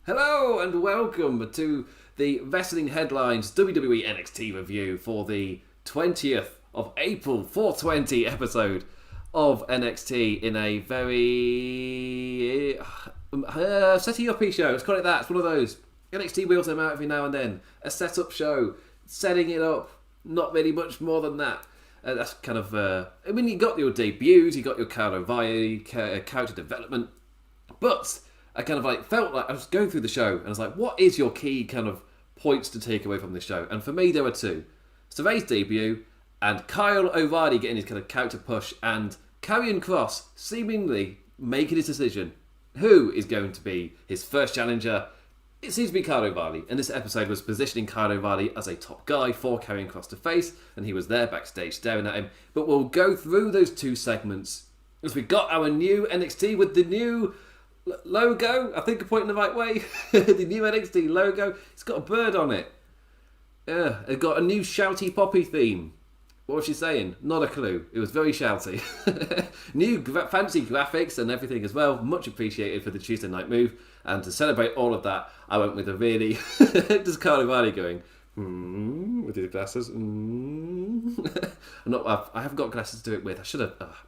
Hello and welcome to the Wrestling Headlines WWE NXT review for the 20th of April 420 episode of NXT in a very setty-uppy show. Let's call it that. It's one of those. NXT wheels them out every now and then. A set-up show, setting it up, not really much more than that. That's kind of, you got your debuts, you got your character development, but I kind of felt like I was going through the show and I was like, what is your key kind of points to take away from this show? And for me, there were two. Sarray's debut and Kyle O'Reilly getting his kind of character push and Karrion Kross seemingly making his decision. Who is going to be his first challenger? It seems to be Kyle O'Reilly, and this episode was positioning Kyle O'Reilly as a top guy for Karrion Kross to face, and he was there backstage staring at him. But we'll go through those two segments as we got our new NXT with the new logo. I think I'm pointing the right way. The new NXT logo. It's got a bird on it. Yeah, it got a new shouty poppy theme. What was she saying? Not a clue. It was very shouty. New fancy graphics and everything as well. Much appreciated for the Tuesday night move. And to celebrate all of that, I went with a really just Kyle O'Reilly going with his glasses. I haven't got glasses to do it with. I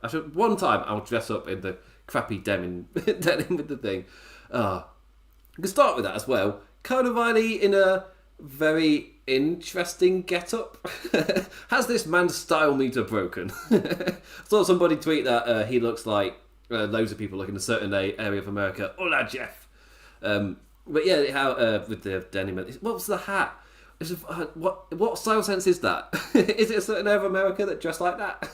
should. One time I'll dress up in the crappy denim with the thing. I can start with that as well. Kyle O'Reilly in a very interesting get-up. Has this man's style meter broken? I saw somebody tweet that he looks like loads of people look in a certain area of America. Hola, Jeff. But yeah, how with the denim. What was the hat? What style sense is that? Is it a certain area of America that dress like that?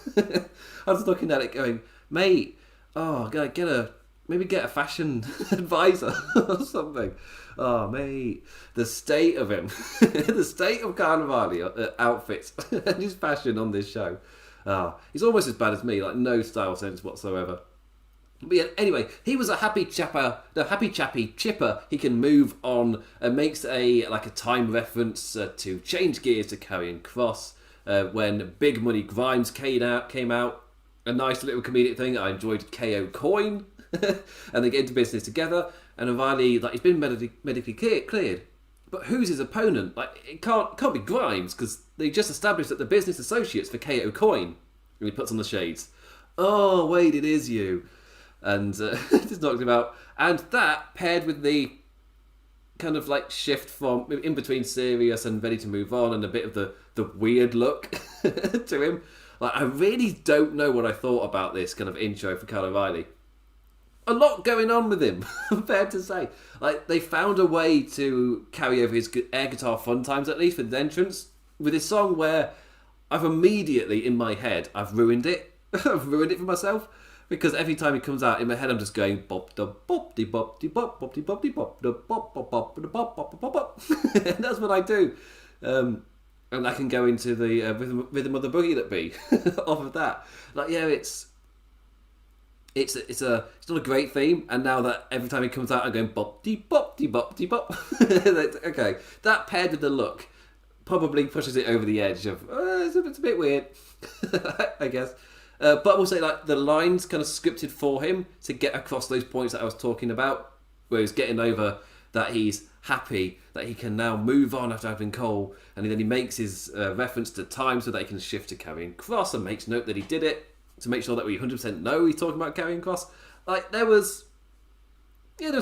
I was looking at it going, mate, maybe get a fashion advisor or something. Oh, mate, the state of him, the state of Kyle O'Reilly outfits and his fashion on this show. He's almost as bad as me, like no style sense whatsoever. But yeah, anyway, he was a happy chappy chipper. He can move on and makes a time reference to change gears to Karrion Kross when Big Money Grimes came out. A nice little comedic thing. I enjoyed KO Coin. And they get into business together. And O'Reilly, he's been medically cleared. But who's his opponent? It can't be Grimes, because they just established that the business associates for KO Coin. And he puts on the shades. Oh, wait, it is you. And just knocked him out. And that, paired with the kind of shift from in between serious and ready to move on, and a bit of the weird look to him. I really don't know what I thought about this kind of intro for Kyle O'Reilly. A lot going on with him, fair to say. They found a way to carry over his air guitar fun times, at least with his entrance, with his song where I've immediately, in my head, I've ruined it. I've ruined it for myself. Because every time he comes out, in my head I'm just going bop da bop de bop de bop bop de bop de bop da bop bop bop da bop bop bop bop. And that's what I do. And I can go into the rhythm of the boogie that be off of that. It's not a great theme, and now that every time he comes out I'm going bop de bop de bop de bop. Okay, that paired with the look probably pushes it over the edge of it's a bit weird, I guess. But I will say, the lines kind of scripted for him to get across those points that I was talking about, where he's getting over that he's happy that he can now move on after having Cole, and then he makes his reference to time so that he can shift to Karrion Kross and makes note that he did it to make sure that we 100% know he's talking about Karrion Kross. There was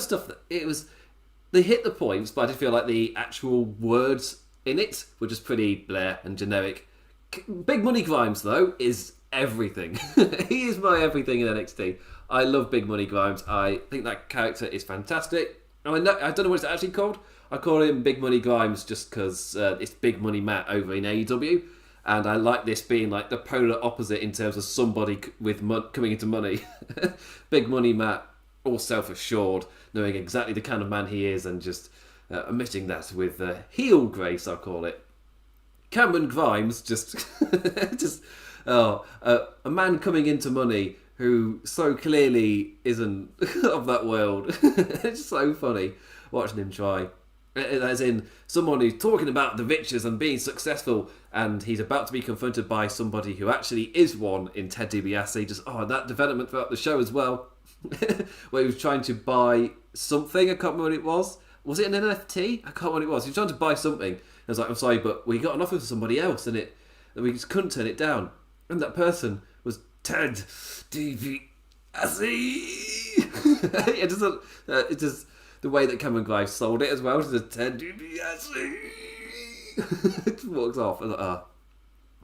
stuff that they hit the points, but I did feel like the actual words in it were just pretty bleh and generic. Big Money Grimes, though, is everything. He is my everything in NXT. I love Big Money Grimes. I think that character is fantastic. I don't know what it's actually called. I call him Big Money Grimes just because it's Big Money Matt over in AEW, and I like this being the polar opposite in terms of somebody with coming into money. Big Money Matt, all self-assured, knowing exactly the kind of man he is, and just omitting that with heel grace, I'll call it. Cameron Grimes, a man coming into money who so clearly isn't of that world. It's so funny watching him try. As in, someone who's talking about the riches and being successful, and he's about to be confronted by somebody who actually is one in Ted DiBiase. That development throughout the show as well, where he was trying to buy something, I can't remember what it was, Was it an NFT? I can't remember what it was. He was trying to buy something. And I was like, I'm sorry, but we got an offer for somebody else, and we just couldn't turn it down. And that person was Ted DiBiase. It just the way that Cameron Grimes sold it as well. Just Ted DiBiase. It walks off. I was like,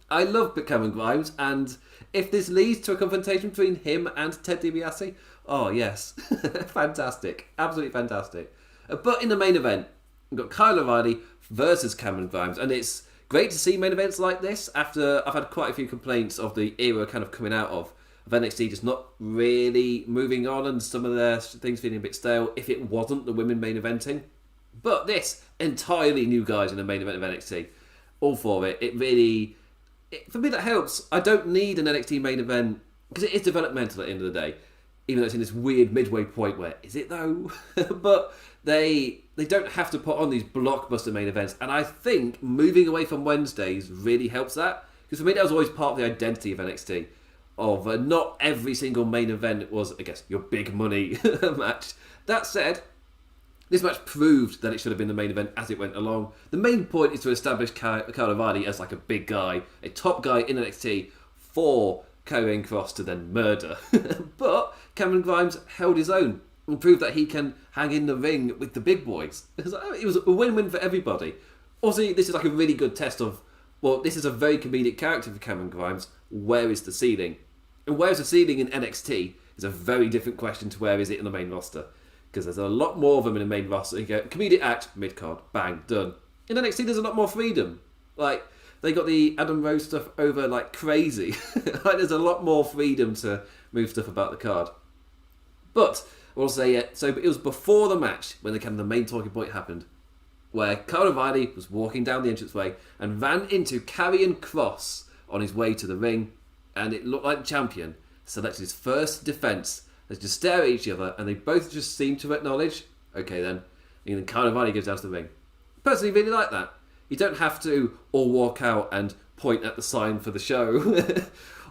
I love Cameron Grimes, and if this leads to a confrontation between him and Ted DiBiase, oh yes, fantastic, absolutely fantastic. But in the main event, we've got Kyle O'Reilly versus Cameron Grimes, and it's great to see main events like this after I've had quite a few complaints of the era kind of coming out of NXT just not really moving on and some of their things feeling a bit stale if it wasn't the women main eventing. But this, entirely new guys in the main event of NXT, all for it. For me, that helps. I don't need an NXT main event because it is developmental at the end of the day, even though it's in this weird midway point where, is it though? But they don't have to put on these blockbuster main events, and I think moving away from Wednesdays really helps that, because for me that was always part of the identity of NXT, of not every single main event was, I guess, your big money match. That said, this match proved that it should have been the main event as it went along. The main point is to establish Kyle O'Reilly as like a big guy, a top guy in NXT for Karrion Kross to then murder. But Cameron Grimes held his own and proved that he can hang in the ring with the big boys. It was a win-win for everybody. Also, this is like a really good test of, well, this is a very comedic character for Cameron Grimes. Where is the ceiling? And where is the ceiling in NXT is a very different question to where is it in the main roster. Because there's a lot more of them in the main roster. You go, comedic act, mid-card, bang, done. In NXT, there's a lot more freedom. Like, they got the Adam Rose stuff over like crazy. Like, there's a lot more freedom to move stuff about the card. But I will say, so it was before the match when the main talking point happened, where Kyle O'Reilly was walking down the entranceway and ran into Karrion Kross on his way to the ring, and it looked like the champion selected his first defence. They just stare at each other, and they both just seem to acknowledge, okay then, and then Kyle O'Reilly goes down to the ring. Personally, really like that. You don't have to all walk out and point at the sign for the show,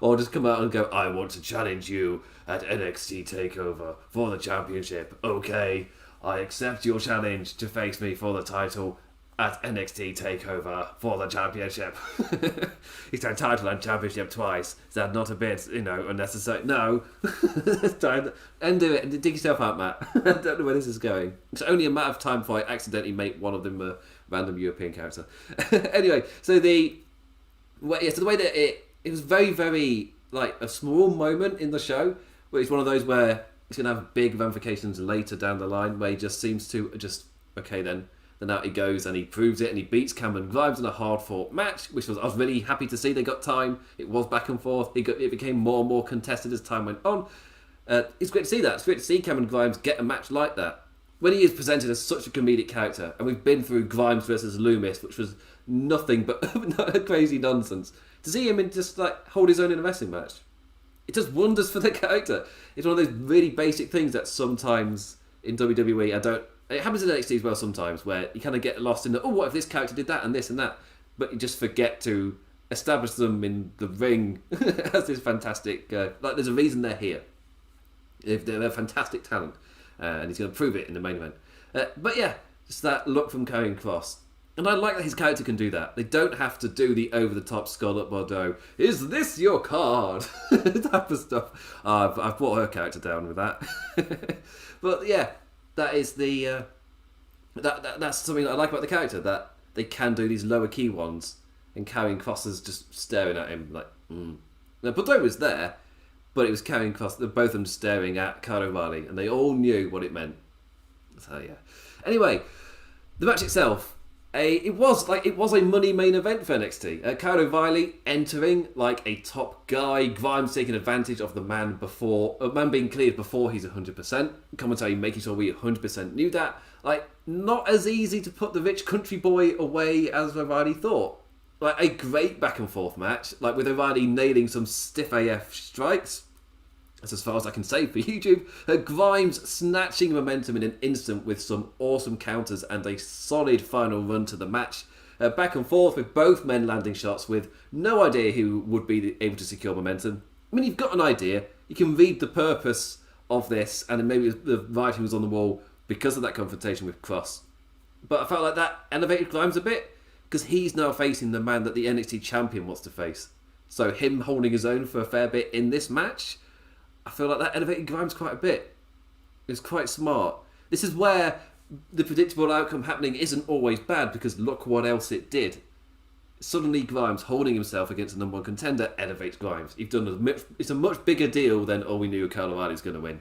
or just come out and go, I want to challenge you at NXT TakeOver for the championship. Okay, I accept your challenge to face me for the title at NXT TakeOver for the championship. He's had title and championship twice. Is that not a bit, unnecessary? No. Undo it and dig yourself out, Matt. I don't know where this is going. It's only a matter of time before I accidentally make one of them a random European character. Anyway, so the way that it was very, very like a small moment in the show, where it's one of those where it's going to have big ramifications later down the line, where he just seems to okay then out he goes and he proves it and he beats Cameron Grimes in a hard-fought match, which I was really happy to see. They got time. It was back and forth. It became more and more contested as time went on. It's great to see that. It's great to see Cameron Grimes get a match like that when he is presented as such a comedic character, and we've been through Grimes versus Loomis, which was nothing but crazy nonsense. To see him just like hold his own in a wrestling match, it does wonders for the character. It's one of those really basic things that sometimes in WWE it happens in NXT as well sometimes, where you kind of get lost in what if this character did that and this and that, but you just forget to establish them in the ring as this fantastic, there's a reason they're here. They're fantastic talent, and he's going to prove it in the main event. But yeah, just that look from Karrion Kross. And I like that his character can do that. They don't have to do the over-the-top Scarlett Bordeaux, is this your card? type of stuff. I've brought her character down with that. But yeah, that is that's something that I like about the character, that they can do these lower key ones, and Karrion Kross is just staring at him like, Now, Bordeaux was there, but it was Karrion Kross, both of them staring at Kyle O'Reilly, and they all knew what it meant. So yeah. Anyway, the match itself, it was a money main event for NXT. Kyle O'Reilly entering like a top guy, Grimes taking advantage of the man being cleared before he's 100%. Commentary making sure we 100% knew that. Like, not as easy to put the rich country boy away as O'Reilly thought. Like, a great back and forth match, like with O'Reilly nailing some stiff AF strikes. That's as far as I can say for YouTube. Grimes snatching momentum in an instant with some awesome counters and a solid final run to the match. Back and forth with both men landing shots with no idea who would be able to secure momentum. I mean, you've got an idea. You can read the purpose of this, and maybe the writing was on the wall because of that confrontation with Kross. But I felt like that elevated Grimes a bit because he's now facing the man that the NXT champion wants to face. So him holding his own for a fair bit in this match, I feel like that elevated Grimes quite a bit. It was quite smart. This is where the predictable outcome happening isn't always bad because look what else it did. Suddenly Grimes holding himself against the number one contender elevates Grimes. It's a much bigger deal than, we knew Kyle O'Reilly's going to win.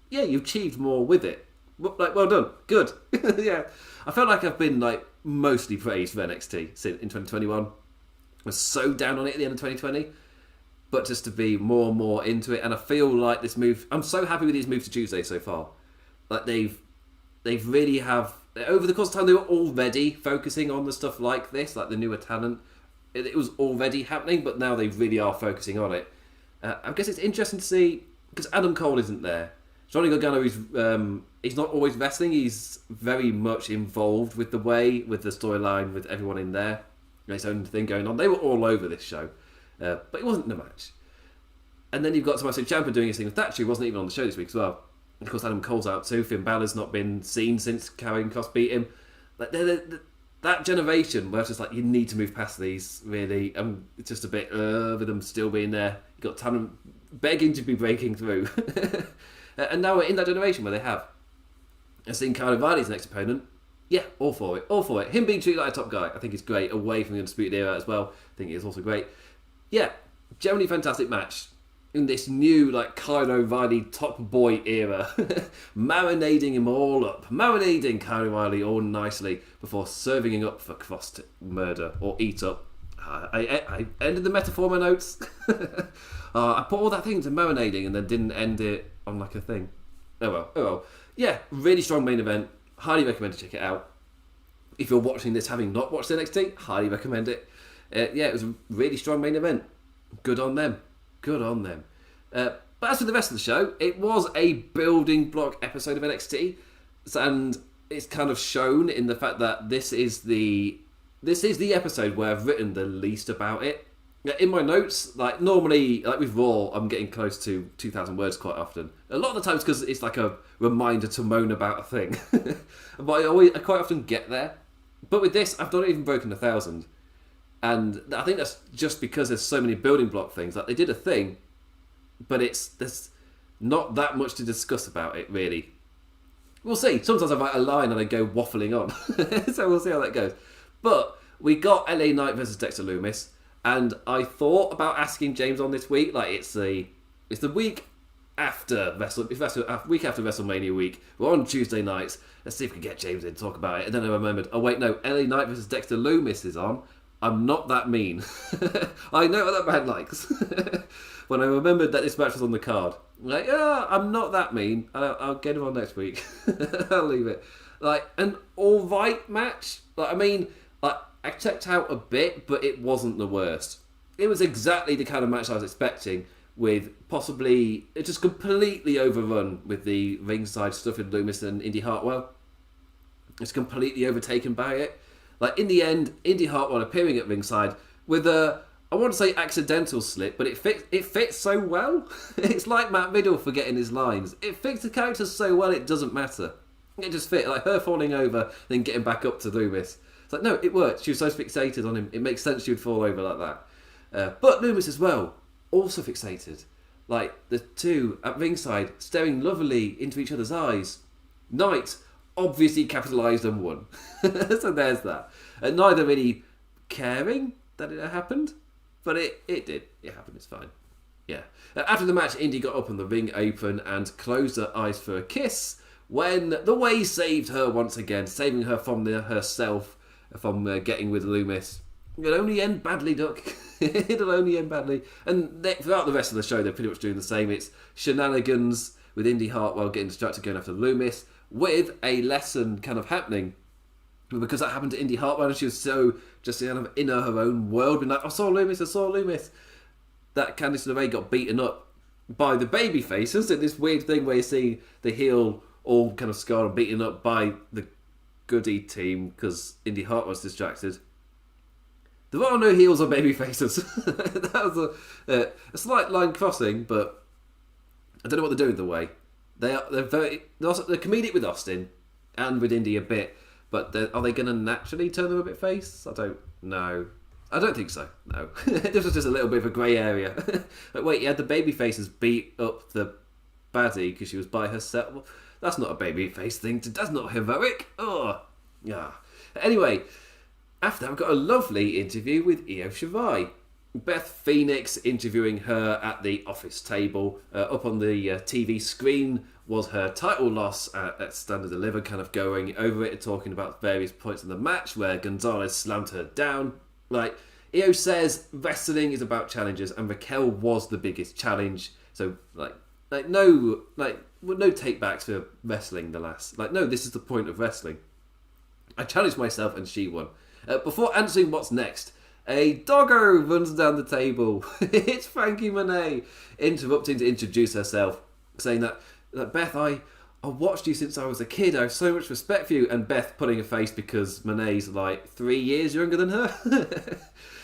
Yeah, you achieved more with it. Well done. Good. Yeah. I felt like I've been mostly praised for NXT in 2021. I was so down on it at the end of 2020. But just to be more and more into it. And I feel like this move... I'm so happy with these moves to Tuesday so far. Like they've really have... Over the course of time, they were already focusing on the stuff like this, like the newer talent. It was already happening, but now they really are focusing on it. I guess it's interesting to see, because Adam Cole isn't there. Johnny Gargano, he's not always wrestling. He's very much involved with the storyline, with everyone in there. His own thing going on. They were all over this show, but it wasn't in the match. And then you've got Tommaso Ciampa doing his thing with Thatcher, who wasn't even on the show this week as well. Of course, Adam Cole's out too. Finn Balor's not been seen since Karrion Kross beat him. That generation where it's just like, you need to move past these, really. It's just a bit with them still being there. You've got talent begging to be breaking through. And now we're in that generation where they have. And seeing Kyle O'Reilly's next opponent, yeah, all for it. Him being treated like a top guy, I think is great. Away from the Undisputed Era as well, I think it is also great. Yeah, generally fantastic match. In this new, Kyle O'Reilly top boy era. Marinating him all up. Marinating Kyle O'Reilly all nicely before serving him up for Kross to murder or eat up. I ended the metaphor in my notes. I put all that thing into marinating and then didn't end it on a thing. Oh well. Yeah, really strong main event. Highly recommend to check it out. If you're watching this having not watched NXT, highly recommend it. Yeah, it was a really strong main event. Good on them. But as for the rest of the show, it was a building block episode of NXT, and it's kind of shown in the fact that this is the episode where I've written the least about it. In my notes, normally, with Raw, I'm getting close to 2,000 words quite often. A lot of the times because it's a reminder to moan about a thing. But I quite often get there. But with this, I've not even broken 1,000. And I think that's just because there's so many building block things. They did a thing, but there's not that much to discuss about it, really. We'll see. Sometimes I write a line and I go waffling on. So we'll see how that goes. But we got LA Knight versus Dexter Lumis, and I thought about asking James on this week. It's the week after week after WrestleMania week. We're on Tuesday nights. Let's see if we can get James in to talk about it. And then I remembered, oh wait, no, LA Knight versus Dexter Lumis is on. I'm not that mean. I know what that man likes. When I remembered that this match was on the card, I'm not that mean. I'll get him on next week. I'll leave it. An alright match. I checked out a bit, but it wasn't the worst. It was exactly the kind of match I was expecting, with possibly it just completely overrun with the ringside stuff in Lumis and Indy Hartwell. It's completely overtaken by it. In the end, Indy Hartwell appearing at ringside with I want to say accidental slip, but it fits so well. It's like Matt Riddle forgetting his lines. It fits the character so well it doesn't matter. It just fit, her falling over, then getting back up to Lumis. It's no, it worked. She was so fixated on him. It makes sense she would fall over like that. But Lumis as well, also fixated. The two at ringside, staring lovely into each other's eyes. Knight obviously capitalised and won. So there's that. And neither really caring that it happened, but it did. It happened, it's fine. Yeah. After the match, Indy got up on the ring apron and closed her eyes for a kiss when the Way saved her once again, saving her from herself from getting with Lumis. It'll only end badly, Duck. It'll only end badly. And throughout the rest of the show, they're pretty much doing the same. It's shenanigans with Indy Hartwell getting distracted going after Lumis, with a lesson kind of happening. Because that happened to Indy Hartwell and she was so just kind of in her own world, being like, I saw Lumis. That Candice LeRae got beaten up by the baby faces. And this weird thing where you see the heel all kind of scarred and beaten up by the goody team because Indy Hartwell's distracted. There are no heels or baby faces. That was a slight line crossing, but I don't know what they're doing the Way. They're comedic with Austin and with Indy a bit, But are they going to naturally turn them a bit face? I don't know. I don't think so. No, this was just a little bit of a grey area. Like, wait, you had the baby faces beat up the baddie because she was by herself. Well, that's not a baby face thing. That's not heroic. Oh, yeah. Anyway, after that, we've got a lovely interview with Io Shirai. Beth Phoenix interviewing her at the office table. Up on the TV screen was her title loss at Stand and Deliver, kind of going over it and talking about various points in the match where Gonzalez slammed her down. Like, Io says wrestling is about challenges, and Raquel was the biggest challenge. So, no take-backs for wrestling the last. No, this is the point of wrestling. I challenged myself and she won. Before answering what's next, a doggo runs down the table. It's Frankie Monet interrupting to introduce herself, saying that Beth, I watched you since I was a kid. I have so much respect for you. And Beth putting a face because Monet's 3 years younger than her.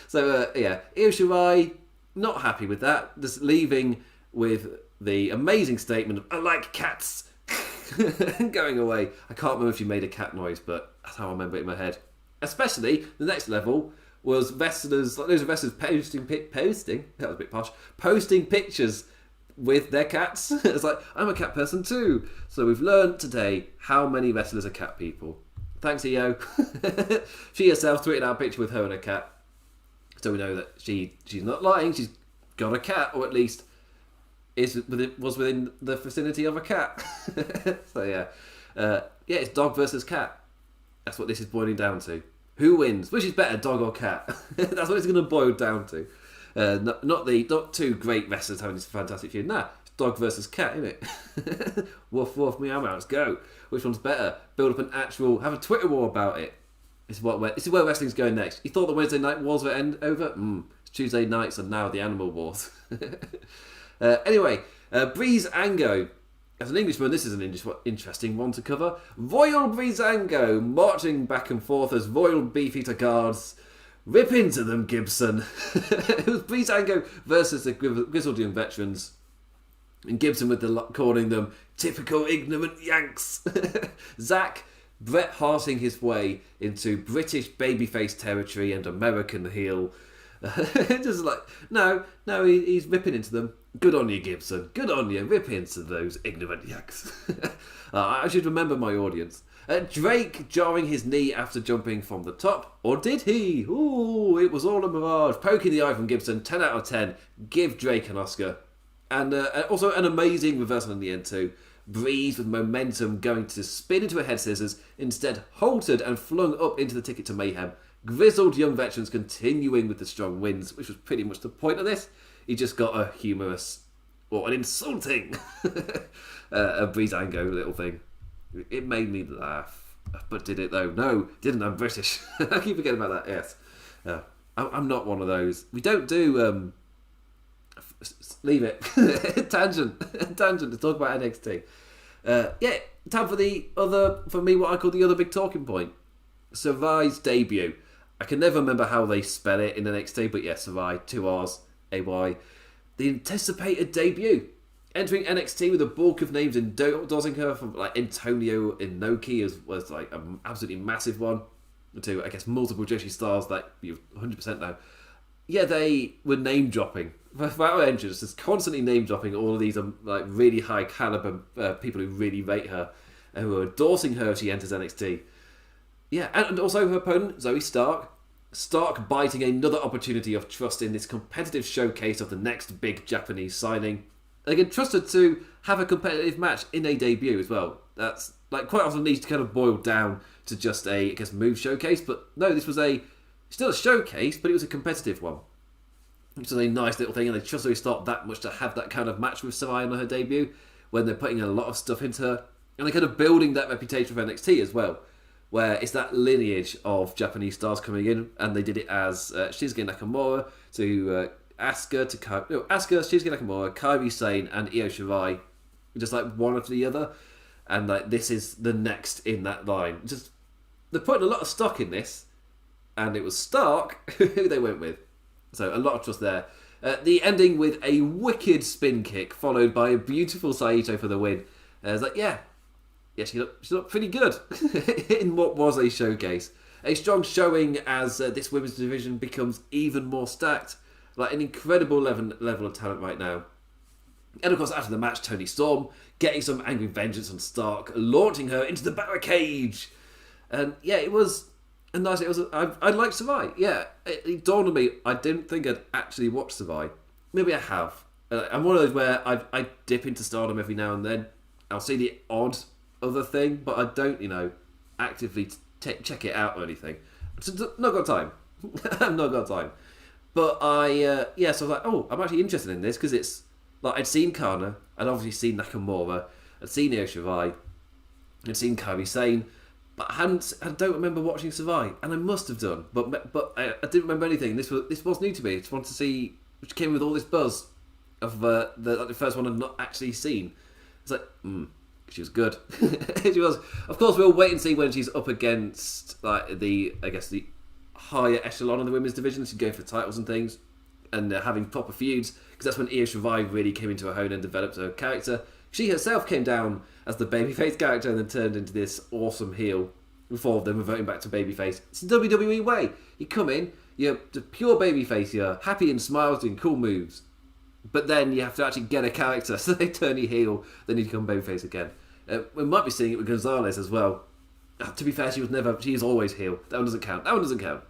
So, Io Shirai, not happy with that. Just leaving with the amazing statement of, I like cats. Going away. I can't remember if she made a cat noise, but that's how I remember it in my head. Especially, the next level was wrestlers, those wrestlers posting, that was a bit posh, posting pictures with their cats. It's I'm a cat person too. So we've learned today how many wrestlers are cat people. Thanks, Io. She herself tweeted out a picture with her and a cat. So we know that she's not lying. She's got a cat, or at least was within the vicinity of a cat. So yeah, it's dog versus cat. That's what this is boiling down to. Who wins? Which is better, dog or cat? That's what it's going to boil down to. Not two great wrestlers having this fantastic feud. Nah, it's dog versus cat, isn't it? Woof woof, meow meow, let's go. Which one's better? Build up have a Twitter war about it. This is where wrestling's going next. You thought the Wednesday night wars were over? It's Tuesday nights and now the animal wars. Anyway, Breezango. As an Englishman, this is an interesting one to cover. Royal Breezango marching back and forth as Royal Beefeater guards. Rip into them, Gibson. It was Breezango versus the grizzled young veterans. And Gibson calling them typical ignorant Yanks. Zach Bret Harting his way into British babyface territory and American heel. Just no, he's ripping into them. Good on you, Gibson. Good on you. Rip into those ignorant Yanks. I should remember my audience. Drake jarring his knee after jumping from the top. Or did he? Ooh, it was all a mirage. Poking the eye from Gibson. 10 out of 10. Give Drake an Oscar. And also an amazing reversal in the end too. Breeze with momentum going to spin into a head scissors. Instead halted and flung up into the ticket to mayhem. Grizzled young veterans continuing with the strong wins, which was pretty much the point of this. He just got a humorous, or an insulting, a Breezango little thing. It made me laugh. But did it though? No, didn't. I'm British. I keep forgetting about that, yes. I'm not one of those. We don't do... leave it. Tangent to talk about NXT. Time for me, what I call the other big talking point. Sarray's debut. I can never remember how they spell it in NXT, but yes, Sarray, 2 R's, A-Y. The anticipated debut. Entering NXT with a bulk of names endorsing her, from Antonio Inoki was an absolutely massive one, to, I guess, multiple Joshi stars that you 100% know. Yeah, they were name dropping. Throughout her entrance, just constantly name dropping all of these really high caliber people who really rate her and who are endorsing her as she enters NXT. Yeah, and also her opponent, Zoe Stark. Stark biting another opportunity of trust in this competitive showcase of the next big Japanese signing. They get trusted to have a competitive match in a debut as well. That's quite often needs to kind of boil down to just a, I guess, move showcase. But no, this was still a showcase, but it was a competitive one. Which is a nice little thing, and they trust Zoe Stark that much to have that kind of match with Sarray on her debut when they're putting a lot of stuff into her. And they're kind of building that reputation for NXT as well, where it's that lineage of Japanese stars coming in, and they did it as Shinsuke Nakamura to Asuka, Shinsuke Nakamura, Kairi Sane, and Io Shirai, just one after the other, and this is the next in that line. Just they're putting a lot of stock in this, and it was Stark who they went with, so a lot of trust there. The ending with a wicked spin kick followed by a beautiful Saito for the win. It's yeah, she looked pretty good in what was a showcase. A strong showing as this women's division becomes even more stacked. Like an incredible level of talent right now. And of course, after the match, Toni Storm getting some angry vengeance on Stark, launching her into the barricade. And yeah, it was a nice. I liked Sarray. Yeah, it dawned on me. I didn't think I'd actually watched Sarray. Maybe I have. I'm one of those where I dip into Stardom every now and then. I'll see the odd other thing, but I don't, actively check it out or anything. Not got time. I've not got time. But so I was like, oh, I'm actually interested in this because it's like I'd seen Kana, I'd obviously seen Nakamura, I'd seen Io Shirai, I'd seen Kairi Sane, but I don't remember watching Sarray, and I must have done, but I didn't remember anything. This was new to me. I just wanted to see, which came with all this buzz of the first one I'd not actually seen. It's like, she was good. She was. Of course, we'll wait and see when she's up against like the higher echelon of the women's division. She's going for titles and things, and having proper feuds, because that's when Io Shirai really came into her own and developed her character. She herself came down as the babyface character and then turned into this awesome heel before then reverting back to babyface. It's the WWE way. You come in, you're the pure babyface, you're happy and smiles doing cool moves, but then you have to actually get a character, so they turn you heel, then you become babyface again. We might be seeing it with Gonzalez as well. To be fair, she's always heel. That one doesn't count.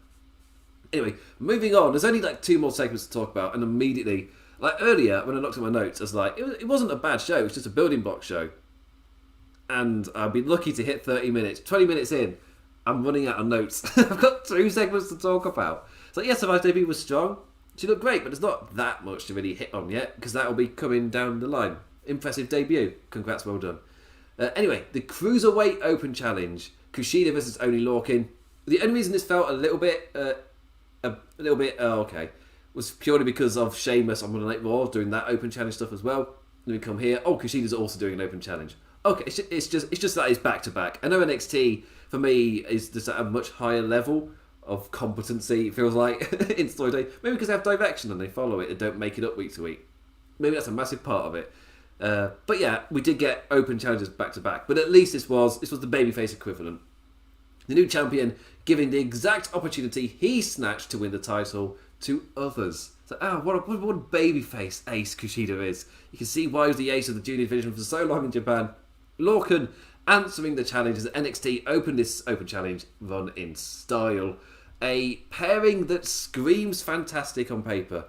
Anyway, moving on. There's only like 2 more segments to talk about, and immediately, like earlier when I looked at my notes, I was like, it wasn't a bad show. It was just a building block show, and I've been lucky to hit 30 minutes. 20 minutes in, I'm running out of notes. I've got 2 segments to talk about. So yes, Survivor's debut was strong. She looked great, but there's not that much to really hit on yet because that'll be coming down the line. Impressive debut. Congrats, well done. Anyway, the Cruiserweight Open Challenge, Kushida versus Oney Lorcan. The only reason this felt a little bit okay was purely because of Sheamus on Monday Night Raw doing that Open Challenge stuff as well. Then we come here. Oh, Kushida's also doing an Open Challenge. Okay, it's just that it's back to back. I know NXT for me is just at a much higher level of competency. It feels like in storytelling. Maybe because they have direction and they follow it and don't make it up week to week. Maybe that's a massive part of it. But yeah, we did get Open Challenges back to back. But at least this was the babyface equivalent. The new champion giving the exact opportunity he snatched to win the title to others. So, what a babyface ace Kushida is. You can see why he was the ace of the junior division for so long in Japan. Lorcan answering the challenge as NXT opened this Open Challenge run in style. A pairing that screams fantastic on paper.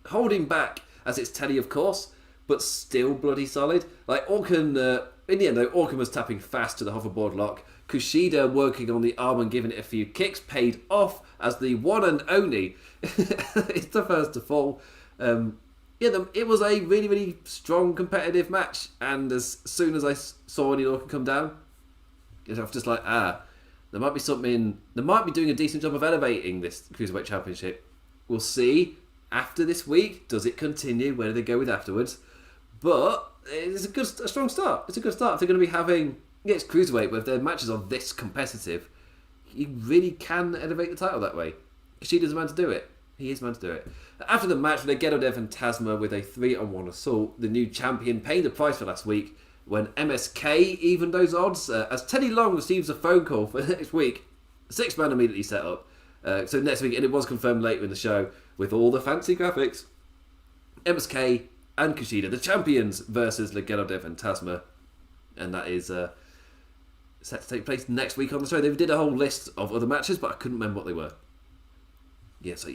Holding back as it's Teddy, of course, but still bloody solid. Like Orkan, in the end though, Orkan was tapping fast to the hoverboard lock. Kushida working on the arm and giving it a few kicks paid off as the one and only it's the first to fall. It was a really, really strong competitive match, and as soon as I saw Oney Lorcan come down, I was just like, there might be something. They might be doing a decent job of elevating this Cruiserweight Championship. We'll see after this week. Does it continue? Where do they go with afterwards? But it's a strong start. It's a good start. If they're going to be having, it's Cruiserweight, but if their matches are this competitive, you really can elevate the title that way. Kushida's the man to do it. He is the man to do it. After the match, Legado del Fantasma with a 3-on-1 assault, the new champion paying the price for last week when MSK evened those odds. As Teddy Long receives a phone call for next week, 6-man immediately set up. So next week, and it was confirmed later in the show with all the fancy graphics, MSK and Kushida, the champions, versus Legado del Fantasma. And that is set to take place next week on the show. They did a whole list of other matches, but I couldn't remember what they were. Yes.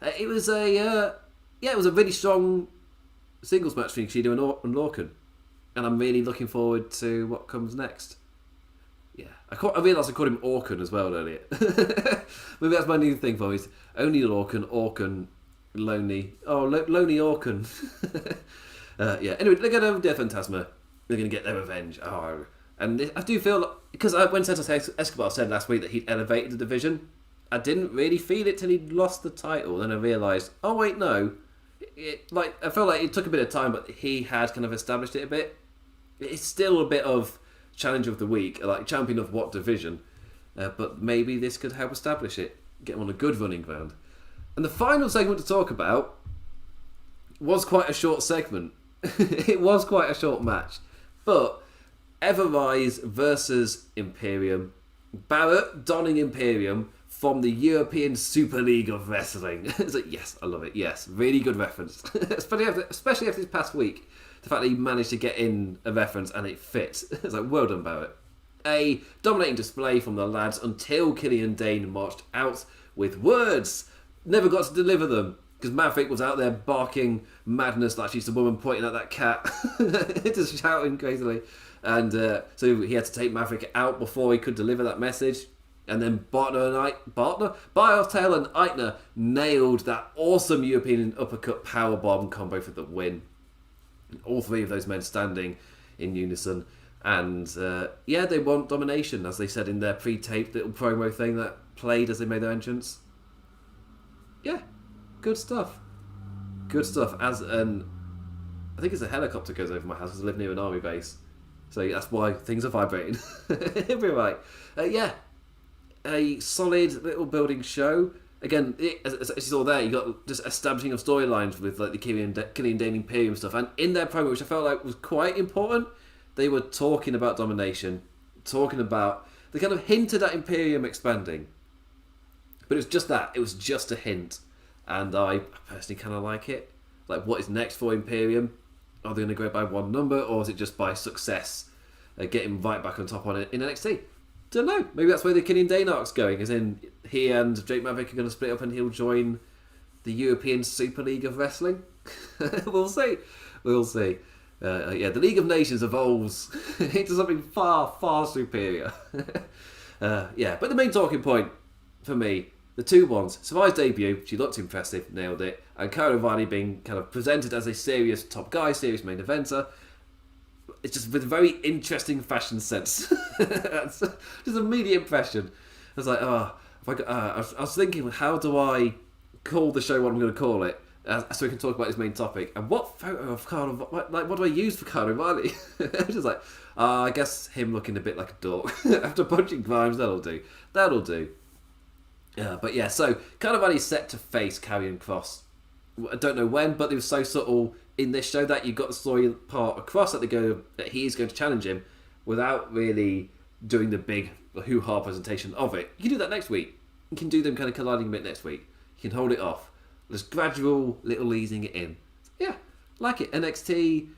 It was a really strong singles match between Kushida and Lorcan, and I'm really looking forward to what comes next. Yeah, I realised I called him Orcan as well earlier. Maybe that's my new thing for me. It's Oney Lorcan, Lonely Orcan. Anyway, Legado del Fantasma, they're going to get their revenge. And I do feel, because when Santos Escobar said last week that he'd elevated the division, I didn't really feel it till he'd lost the title. Then I realised, oh wait, no. I felt like it took a bit of time, but he had kind of established it a bit. It's still a bit of challenge of the week, like champion of what division. But maybe this could help establish it, get him on a good running ground. And the final segment to talk about was quite a short segment. It was quite a short match. But Everrise versus Imperium. Barrett donning Imperium from the European Super League of Wrestling. It's like, yes, I love it. Yes, really good reference. especially after this past week. The fact that he managed to get in a reference and it fits. It's like, well done, Barrett. A dominating display from the lads until Killian Dane marched out with words. Never got to deliver them because Maverick was out there barking madness like she's the woman pointing at that cat. Just shouting crazily. And so he had to take Maverick out before he could deliver that message. And then Bartail and Eitner nailed that awesome European uppercut powerbomb combo for the win. All three of those men standing in unison. And they want domination, as they said in their pre-taped little promo thing that played as they made their entrance. Yeah, good stuff. Good stuff. I think it's a helicopter goes over my house because I live near an army base. So that's why things are vibrating. It'll be right. A solid little building show. Again, as you saw there, you got just establishing of storylines with like the Killian Dane Imperium stuff. And in their promo, which I felt like was quite important, they were talking about domination. They kind of hinted at Imperium expanding. But it was just that. It was just a hint. And I personally kind of like it. Like, what is next for Imperium? Are they going to go by one number? Or is it just by success? Getting right back on top on it in NXT? Don't know. Maybe that's where the Killian Dane arc's going. As in, he and Jake Maverick are going to split up and he'll join the European Super League of Wrestling. We'll see. The League of Nations evolves into something far, far superior. But the main talking point for me, the two ones, Sarray's debut, she looked impressive, nailed it, and Kyle O'Reilly being kind of presented as a serious top guy, serious main eventer. It's just with a very interesting fashion sense. That's just an immediate impression. I was like, I was thinking, how do I call the show what I'm going to call it? So we can talk about his main topic. And what photo of Kyle, what do I use for Kyle O'Reilly? I was just like, I guess him looking a bit like a dork. After punching Grimes, that'll do. So Kyle O'Reilly's set to face Karrion Kross. I don't know when, but it was so subtle in this show that you got the story part across that he is going to challenge him without really doing the big hoo-ha presentation of it. You can do that next week. You can do them kind of colliding a bit next week. You can hold it off. There's gradual little easing it in. Yeah, like it. NXT,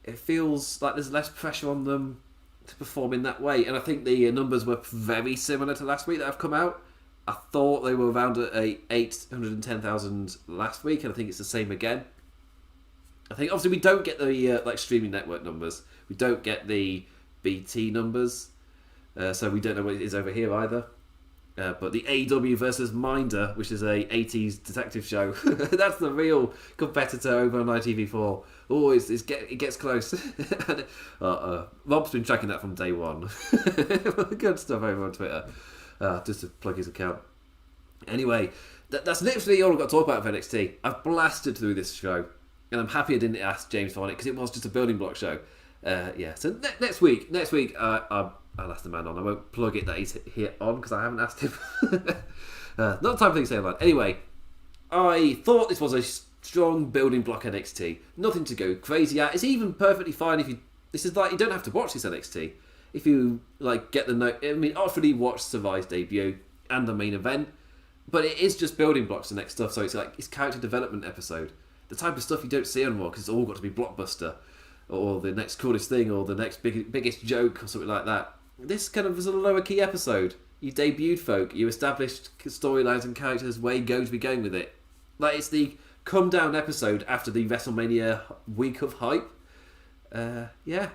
it feels like there's less pressure on them to perform in that way. And I think the numbers were very similar to last week that have come out. I thought they were around 810,000 last week, and I think it's the same again. I think obviously we don't get the streaming network numbers. We don't get the BT numbers, so we don't know what it is over here either. But the AEW versus Minder, which is a 80s detective show, that's the real competitor over on ITV4. Oh, it gets close. Rob's been tracking that from day one. Good stuff over on Twitter. Just to plug his account. Anyway, that's literally all I've got to talk about for NXT. I've blasted through this show, and I'm happy I didn't ask James for it because it was just a building block show. So next week, I'll ask the man on. I won't plug it that he's here on because I haven't asked him. Not time for things to say online. Anyway, I thought this was a strong building block NXT. Nothing to go crazy at. It's even perfectly fine if you. This is like you don't have to watch this NXT. If you get the note, I mean, obviously watch Sarray's debut and the main event, but it is just building blocks and next stuff. So it's character development episode, the type of stuff you don't see anymore because it's all got to be blockbuster, or the next coolest thing, or the next biggest joke, or something like that. This kind of was a lower key episode. You debuted folk, you established storylines and characters where you're going to be going with it. Like it's the come down episode after the WrestleMania week of hype. It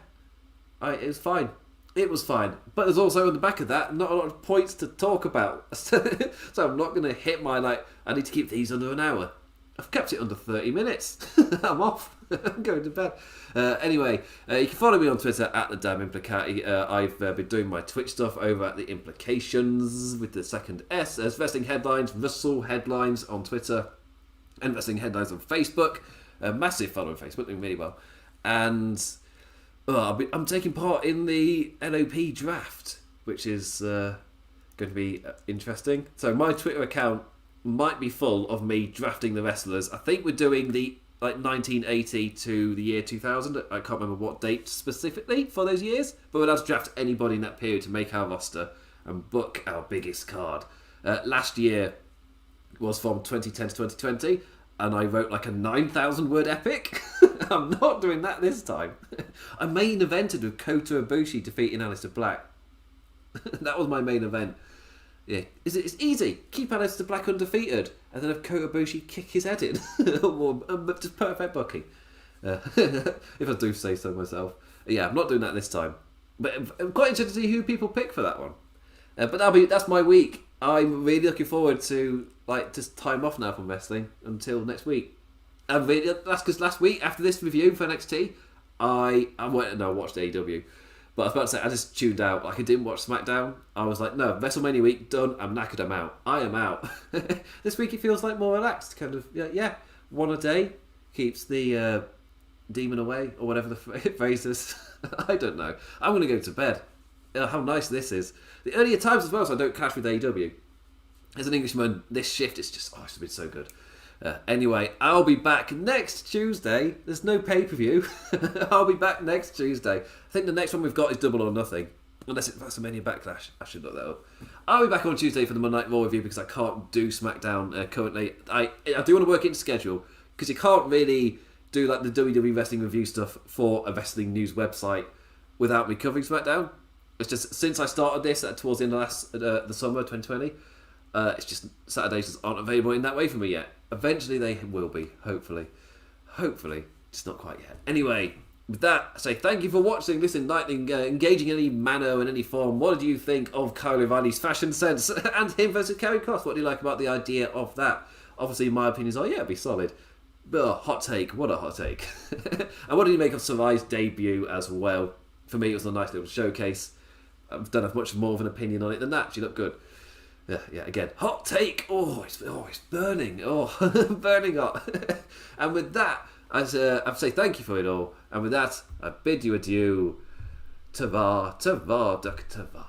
was fine. It was fine. But there's also on the back of that not a lot of points to talk about. So I'm not going to hit my, I need to keep these under an hour. I've kept it under 30 minutes. I'm off. I'm going to bed. Anyway, you can follow me on Twitter at the Damn Implicati. I've been doing my Twitch stuff over at the Implications with the second S. There's Wrestling Headlines, Russell Headlines on Twitter, and Wrestling Headlines on Facebook. Massive follow on Facebook, doing really well. And I'm taking part in the LOP draft, which is going to be interesting. So my Twitter account might be full of me drafting the wrestlers. I think we're doing the like 1980 to the year 2000. I can't remember what date specifically for those years, but we're allowed to draft anybody in that period to make our roster and book our biggest card. Last year was from 2010 to 2020, and I wrote like a 9,000 word epic. I'm not doing that this time. I main evented with Kota Ibushi defeating Aleister Black. That was my main event. Yeah, it's easy. Keep Aleister Black undefeated, and then have Kota Ibushi kick his head in. Just perfect booking. If I do say so myself. Yeah, I'm not doing that this time. But I'm quite interested to see who people pick for that one. But that's my week. I'm really looking forward to just time off now from wrestling until next week. And really, that's because last week after this review for NXT, I watched AEW. But I was about to say, I just tuned out. I didn't watch SmackDown. I was like, no, WrestleMania week, done. I'm knackered, I'm out. I am out. This week it feels like more relaxed. Kind of, yeah, one a day keeps the demon away, or whatever the phrase is. I don't know. I'm going to go to bed. How nice this is. The earlier times as well, so I don't clash with AEW. As an Englishman, this shift is just, it's been so good. Anyway, I'll be back next Tuesday. There's no pay-per-view. I'll be back next Tuesday. I think the next one we've got is Double or Nothing. Unless it's WrestleMania Backlash. I should look that up. I'll be back on Tuesday for the Monday Night Raw review because I can't do SmackDown currently. I do want to work into schedule because you can't really do like the WWE Wrestling Review stuff for a wrestling news website without me covering SmackDown. It's just, since I started this towards the end of the summer 2020, it's just Saturdays just aren't available in that way for me yet. Eventually they will be, hopefully. Hopefully. Just not quite yet. Anyway, with that, I say thank you for watching, listening, liking, engaging in any manner, in any form. What did you think of Kyle O'Reilly's fashion sense and him versus Karrion Kross? What do you like about the idea of that? Obviously, my opinion is, it'd be solid. But hot take, what a hot take. And what did you make of Sarray's debut as well? For me, it was a nice little showcase. I don't have much more of an opinion on it than that. She looked good. Yeah, again, hot take. It's burning. Burning hot. And with that, I say thank you for it all. And with that, I bid you adieu. Tavar, Duck Tavar.